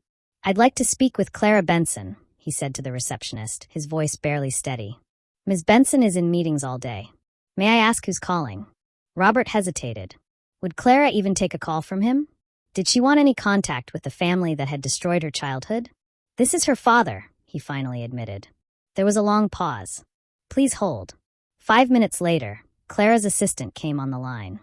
"I'd like to speak with Clara Benson," he said to the receptionist, his voice barely steady. "Ms. Benson is in meetings all day. May I ask who's calling?" Robert hesitated. Would Clara even take a call from him? Did she want any contact with the family that had destroyed her childhood? "This is her father," he finally admitted. There was a long pause. "Please hold." 5 minutes later, Clara's assistant came on the line.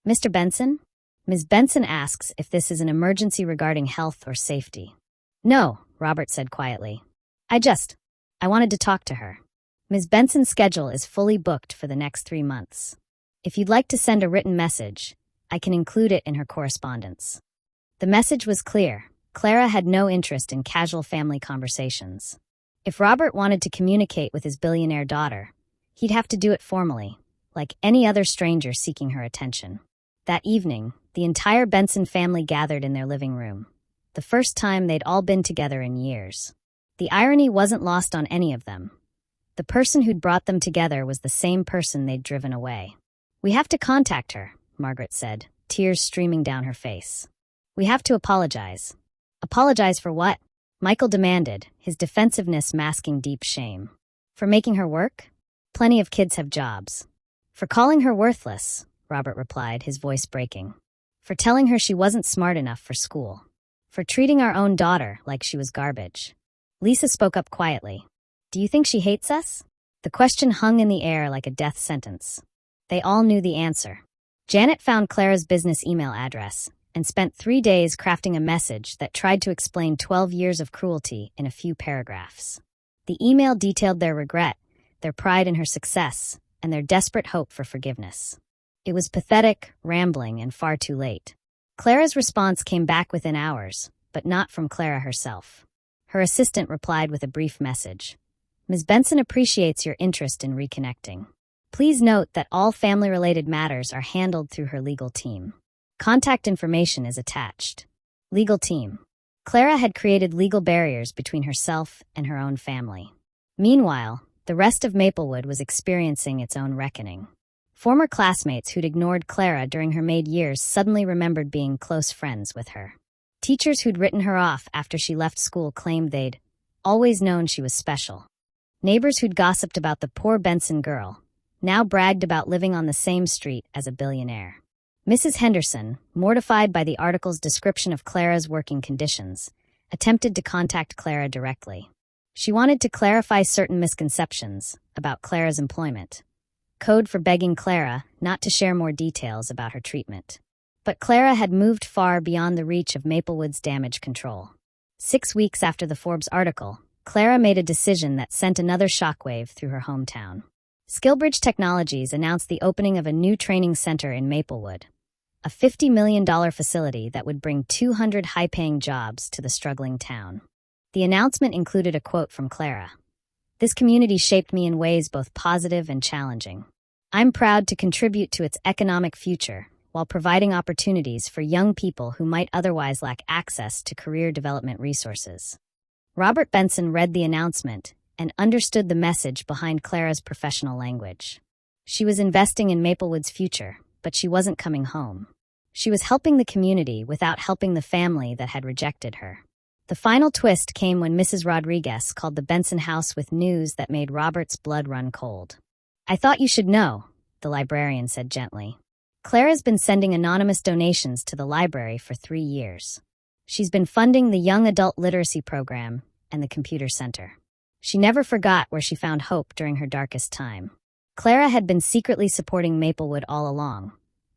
"Mr. Benson?" "Ms. Benson asks if this is an emergency regarding health or safety." "No," Robert said quietly. I wanted to talk to her. Ms. Benson's schedule is fully booked for the next 3 months. If you'd like to send a written message, I can include it in her correspondence." The message was clear. Clara had no interest in casual family conversations. If Robert wanted to communicate with his billionaire daughter, he'd have to do it formally, like any other stranger seeking her attention. That evening, the entire Benson family gathered in their living room, the first time they'd all been together in years. The irony wasn't lost on any of them. The person who'd brought them together was the same person they'd driven away. "We have to contact her," Margaret said, tears streaming down her face. "We have to apologize." "Apologize for what?" Michael demanded, his defensiveness masking deep shame. "For making her work? Plenty of kids have jobs." "For calling her worthless," Robert replied, his voice breaking. "For telling her she wasn't smart enough for school. For treating our own daughter like she was garbage." Lisa spoke up quietly. "Do you think she hates us?" The question hung in the air like a death sentence. They all knew the answer. Janet found Clara's business email address and spent 3 days crafting a message that tried to explain 12 years of cruelty in a few paragraphs. The email detailed their regret, their pride in her success, and their desperate hope for forgiveness. It was pathetic, rambling, and far too late. Clara's response came back within hours, but not from Clara herself. Her assistant replied with a brief message. "Ms. Benson appreciates your interest in reconnecting. Please note that all family-related matters are handled through her legal team. Contact information is attached." Legal team. Clara had created legal barriers between herself and her own family. Meanwhile, the rest of Maplewood was experiencing its own reckoning. Former classmates who'd ignored Clara during her Maid years suddenly remembered being close friends with her. Teachers who'd written her off after she left school claimed they'd always known she was special. Neighbors who'd gossiped about the poor Benson girl now bragged about living on the same street as a billionaire. Mrs. Henderson, mortified by the article's description of Clara's working conditions, attempted to contact Clara directly. She wanted to clarify certain misconceptions about Clara's employment. Code for begging Clara not to share more details about her treatment. But Clara had moved far beyond the reach of Maplewood's damage control. 6 weeks after the Forbes article, Clara made a decision that sent another shockwave through her hometown. Skillbridge Technologies announced the opening of a new training center in Maplewood, a $50 million facility that would bring 200 high-paying jobs to the struggling town. The announcement included a quote from Clara. "This community shaped me in ways both positive and challenging. I'm proud to contribute to its economic future while providing opportunities for young people who might otherwise lack access to career development resources." Robert Benson read the announcement and understood the message behind Clara's professional language. She was investing in Maplewood's future, but she wasn't coming home. She was helping the community without helping the family that had rejected her. The final twist came when Mrs. Rodriguez called the Benson house with news that made Robert's blood run cold. "I thought you should know," the librarian said gently. "Clara's been sending anonymous donations to the library for 3 years. She's been funding the Young Adult Literacy Program and the Computer Center. She never forgot where she found hope during her darkest time." Clara had been secretly supporting Maplewood all along,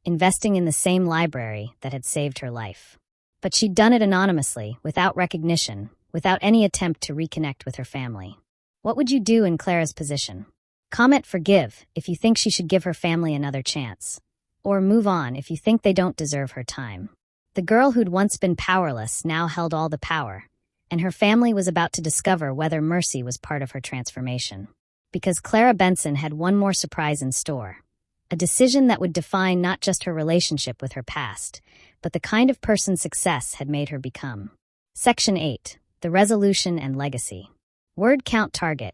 investing in the same library that had saved her life. But she'd done it anonymously, without recognition, without any attempt to reconnect with her family. What would you do in Clara's position? Comment forgive if you think she should give her family another chance. Or move on if you think they don't deserve her time. The girl who'd once been powerless now held all the power, and her family was about to discover whether mercy was part of her transformation. Because Clara Benson had one more surprise in store. A decision that would define not just her relationship with her past, but the kind of person success had made her become. Section 8. The Resolution and Legacy. Word count target.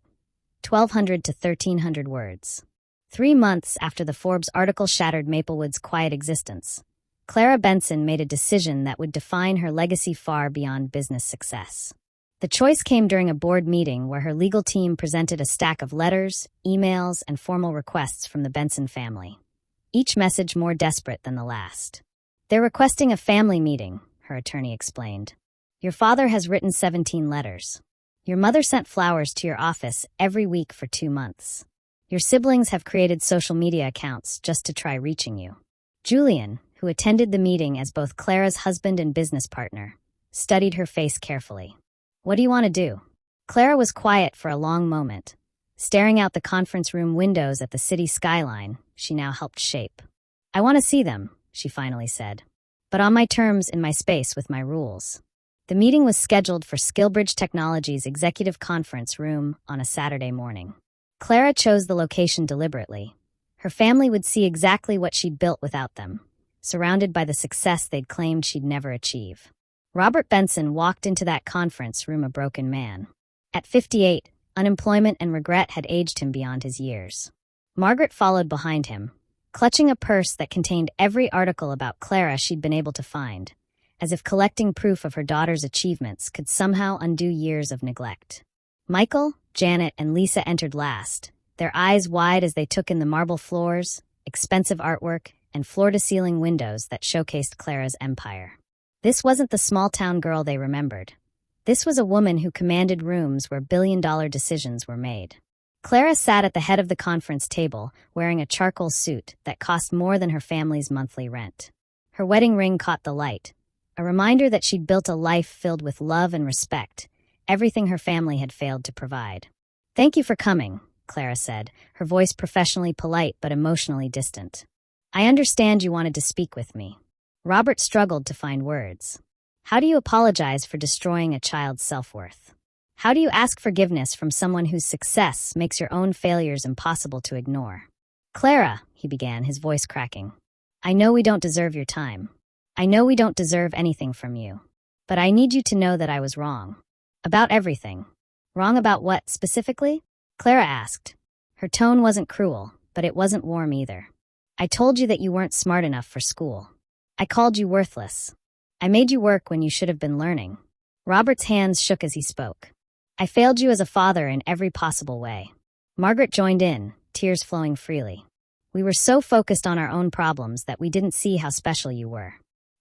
1,200 to 1,300 words. 3 months after the Forbes article shattered Maplewood's quiet existence, Clara Benson made a decision that would define her legacy far beyond business success. The choice came during a board meeting where her legal team presented a stack of letters, emails, and formal requests from the Benson family, each message more desperate than the last. "They're requesting a family meeting," her attorney explained. "Your father has written 17 letters. Your mother sent flowers to your office every week for 2 months. Your siblings have created social media accounts just to try reaching you." Julian, who attended the meeting as both Clara's husband and business partner, studied her face carefully. "What do you want to do?" Clara was quiet for a long moment, staring out the conference room windows at the city skyline she now helped shape. "I want to see them," she finally said. "But on my terms, in my space, with my rules." The meeting was scheduled for Skillbridge Technologies' executive conference room on a Saturday morning. Clara chose the location deliberately. Her family would see exactly what she'd built without them, surrounded by the success they'd claimed she'd never achieve. Robert Benson walked into that conference room a broken man. At 58, unemployment and regret had aged him beyond his years. Margaret followed behind him, clutching a purse that contained every article about Clara she'd been able to find, as if collecting proof of her daughter's achievements could somehow undo years of neglect. Michael, Janet, and Lisa entered last, their eyes wide as they took in the marble floors, expensive artwork, and floor-to-ceiling windows that showcased Clara's empire. This wasn't the small-town girl they remembered. This was a woman who commanded rooms where billion-dollar decisions were made. Clara sat at the head of the conference table, wearing a charcoal suit that cost more than her family's monthly rent. Her wedding ring caught the light, a reminder that she'd built a life filled with love and respect, everything her family had failed to provide. "Thank you for coming," Clara said, her voice professionally polite but emotionally distant. "I understand you wanted to speak with me." Robert struggled to find words. How do you apologize for destroying a child's self-worth? How do you ask forgiveness from someone whose success makes your own failures impossible to ignore? "Clara," he began, his voice cracking, "I know we don't deserve your time. I know we don't deserve anything from you. But I need you to know that I was wrong. About everything." "Wrong about what, specifically?" Clara asked. Her tone wasn't cruel, but it wasn't warm either. "I told you that you weren't smart enough for school. I called you worthless. I made you work when you should have been learning." Robert's hands shook as he spoke. "I failed you as a father in every possible way." Margaret joined in, tears flowing freely. "We were so focused on our own problems that we didn't see how special you were.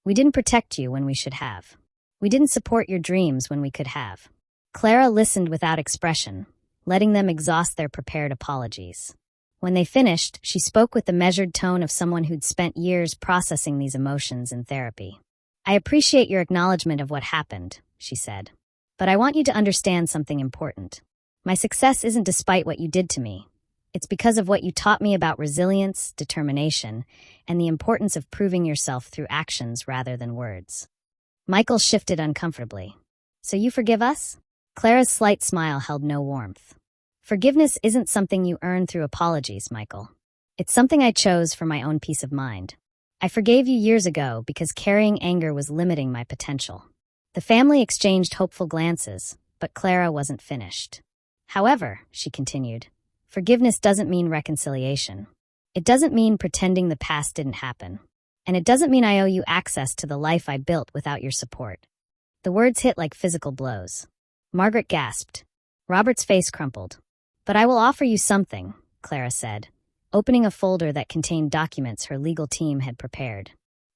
We didn't protect you when we should have. We didn't support your dreams when we could have. Clara listened without expression, letting them exhaust their prepared apologies. When they finished, she spoke with the measured tone of someone who'd spent years processing these emotions in therapy. I appreciate your acknowledgement of what happened, she said. But I want you to understand something important. My success isn't despite what you did to me. It's because of what you taught me about resilience, determination, and the importance of proving yourself through actions rather than words. Michael shifted uncomfortably. So you forgive us? Clara's slight smile held no warmth. Forgiveness isn't something you earn through apologies, Michael. It's something I chose for my own peace of mind. I forgave you years ago because carrying anger was limiting my potential. The family exchanged hopeful glances, but Clara wasn't finished. However, she continued, forgiveness doesn't mean reconciliation. It doesn't mean pretending the past didn't happen. And it doesn't mean I owe you access to the life I built without your support. The words hit like physical blows. Margaret gasped. Robert's face crumpled. But I will offer you something, Clara said, opening a folder that contained documents her legal team had prepared.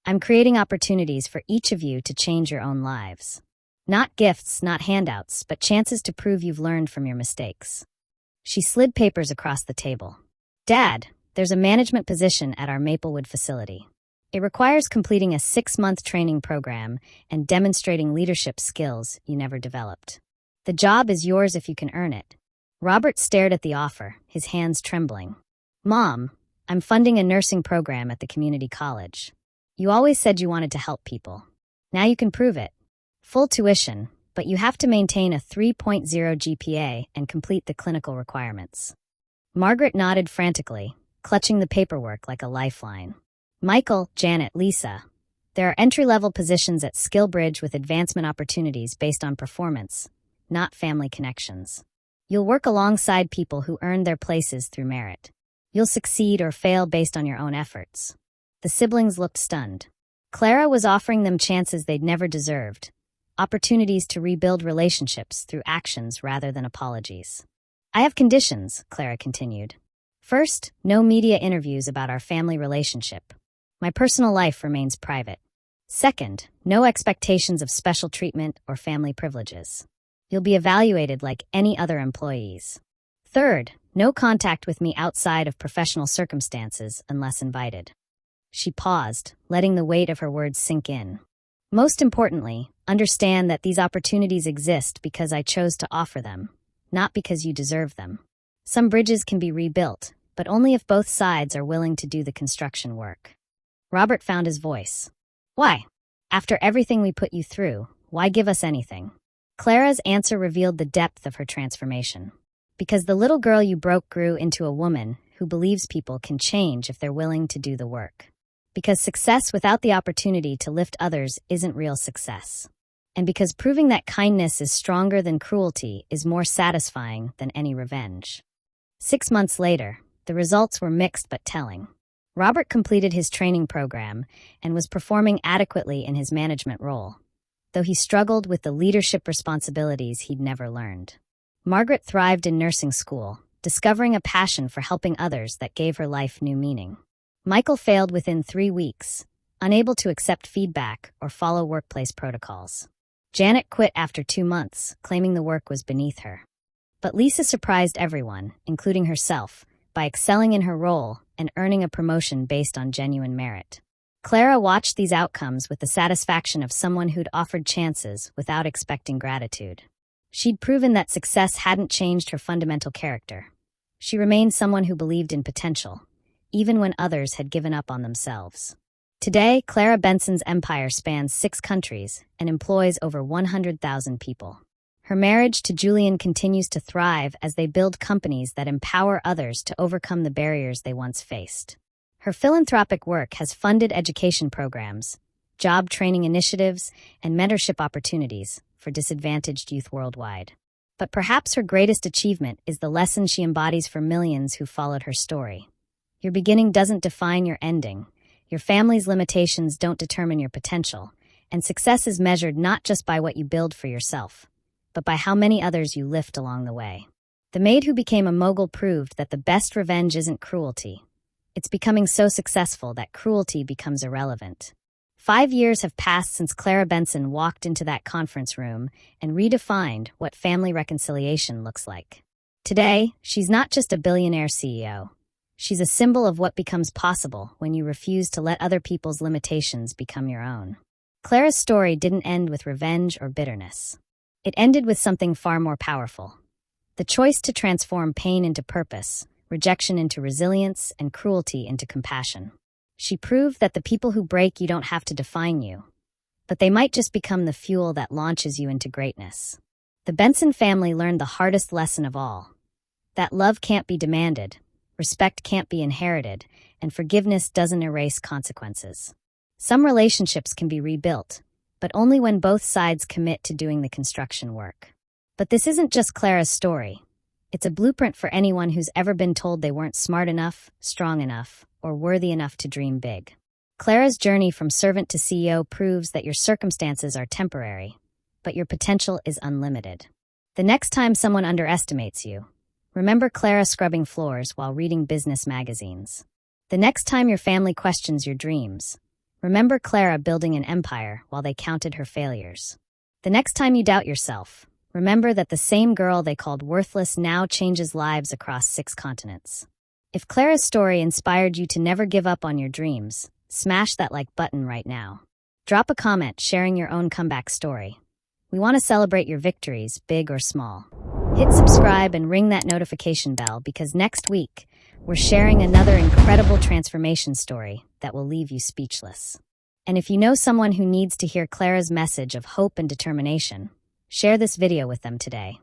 I'm creating opportunities for each of you to change your own lives. Not gifts, not handouts, but chances to prove you've learned from your mistakes. She slid papers across the table. Dad, there's a management position at our Maplewood facility. It requires completing a 6-month training program and demonstrating leadership skills you never developed. The job is yours if you can earn it. Robert stared at the offer, his hands trembling. Mom, I'm funding a nursing program at the community college. You always said you wanted to help people. Now you can prove it. Full tuition, but you have to maintain a 3.0 GPA and complete the clinical requirements. Margaret nodded frantically, clutching the paperwork like a lifeline. Michael, Janet, Lisa. There are entry-level positions at SkillBridge with advancement opportunities based on performance, not family connections. You'll work alongside people who earned their places through merit. You'll succeed or fail based on your own efforts. The siblings looked stunned. Clara was offering them chances they'd never deserved, opportunities to rebuild relationships through actions rather than apologies. I have conditions, Clara continued. First, no media interviews about our family relationship. My personal life remains private. Second, no expectations of special treatment or family privileges. You'll be evaluated like any other employees. Third, no contact with me outside of professional circumstances unless invited. She paused, letting the weight of her words sink in. Most importantly, understand that these opportunities exist because I chose to offer them, not because you deserve them. Some bridges can be rebuilt, but only if both sides are willing to do the construction work. Robert found his voice. Why? After everything we put you through, why give us anything? Clara's answer revealed the depth of her transformation. Because the little girl you broke grew into a woman who believes people can change if they're willing to do the work. Because success without the opportunity to lift others isn't real success. And because proving that kindness is stronger than cruelty is more satisfying than any revenge. 6 months later, the results were mixed but telling. Robert completed his training program and was performing adequately in his management role, though he struggled with the leadership responsibilities he'd never learned. Margaret thrived in nursing school, discovering a passion for helping others that gave her life new meaning. Michael failed within 3 weeks, unable to accept feedback or follow workplace protocols. Janet quit after 2 months, claiming the work was beneath her. But Lisa surprised everyone, including herself, by excelling in her role and earning a promotion based on genuine merit. Clara watched these outcomes with the satisfaction of someone who'd offered chances without expecting gratitude. She'd proven that success hadn't changed her fundamental character. She remained someone who believed in potential, even when others had given up on themselves. Today, Clara Benson's empire spans 6 countries and employs over 100,000 people. Her marriage to Julian continues to thrive as they build companies that empower others to overcome the barriers they once faced. Her philanthropic work has funded education programs, job training initiatives, and mentorship opportunities for disadvantaged youth worldwide. But perhaps her greatest achievement is the lesson she embodies for millions who followed her story. Your beginning doesn't define your ending. Your family's limitations don't determine your potential, and success is measured not just by what you build for yourself, but by how many others you lift along the way. The maid who became a mogul proved that the best revenge isn't cruelty. It's becoming so successful that cruelty becomes irrelevant. 5 years have passed since Clara Benson walked into that conference room and redefined what family reconciliation looks like. Today, she's not just a billionaire CEO. She's a symbol of what becomes possible when you refuse to let other people's limitations become your own. Clara's story didn't end with revenge or bitterness. It ended with something far more powerful. The choice to transform pain into purpose, rejection into resilience, and cruelty into compassion. She proved that the people who break you don't have to define you, but they might just become the fuel that launches you into greatness. The Benson family learned the hardest lesson of all, that love can't be demanded, respect can't be inherited, and forgiveness doesn't erase consequences. Some relationships can be rebuilt, but only when both sides commit to doing the construction work. But this isn't just Clara's story. It's a blueprint for anyone who's ever been told they weren't smart enough, strong enough, or worthy enough to dream big. Clara's journey from servant to CEO proves that your circumstances are temporary, but your potential is unlimited. The next time someone underestimates you, remember Clara scrubbing floors while reading business magazines. The next time your family questions your dreams, remember Clara building an empire while they counted her failures. The next time you doubt yourself, remember that the same girl they called worthless now changes lives across 6 continents. If Clara's story inspired you to never give up on your dreams, smash that like button right now. Drop a comment sharing your own comeback story. We want to celebrate your victories, big or small. Hit subscribe and ring that notification bell because next week, we're sharing another incredible transformation story that will leave you speechless. And if you know someone who needs to hear Clara's message of hope and determination, share this video with them today.